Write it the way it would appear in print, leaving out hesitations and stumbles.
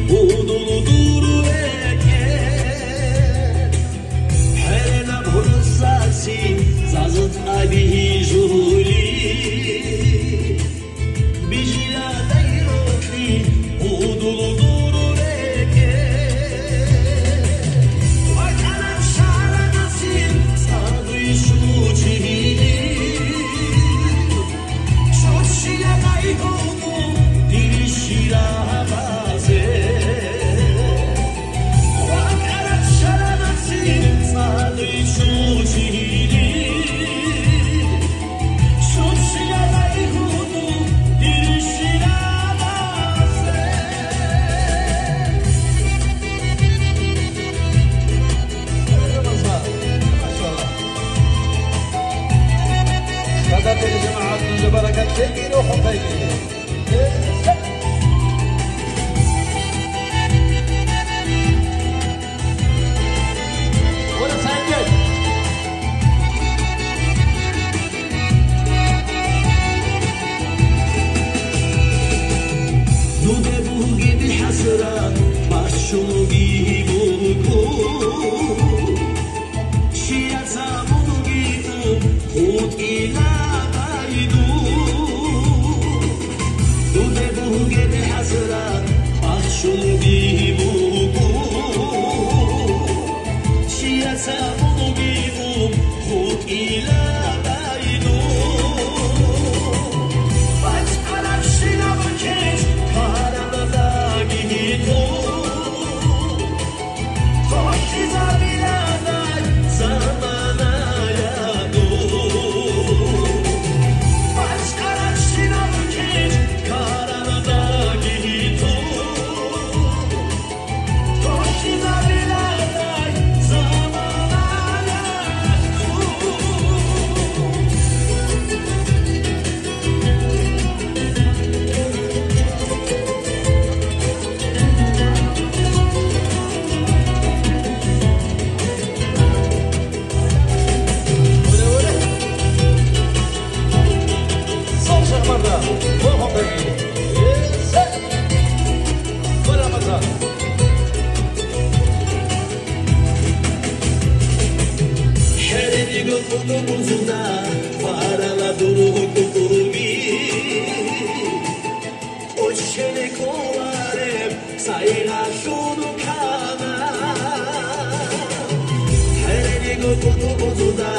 udulu duru eken Helena bhurusasi zazut abihi juli Bijila dairotli udulu duru eken Vakalam şara nasil sadı şu çihili Şoşya daihodu dirişira baze Vakalam şara nasil sadı şu çihili Şoşya daihodu dirişira baze غدا جماعة بركات تيجي روحوا خيري ولا سانجد Dude bugi bir hasran başunu gibuku Şiyasa bugi hut ila baydu Dude bugi bir hasran başunu gibuku Şiyasa bugi hut ila baydu Baş arabşina bukeş karanada gidiyor Koşiza biladay zamana yadur Baş arabşina bukeş karanada gidiyor Koşiza biladay zamana yadur صوص مرة روحوا خيري ولا مزال Heredi gökyüzünde varala duru kukurbi O şene kovarem sayla şunu kana Heredi gökyüzünde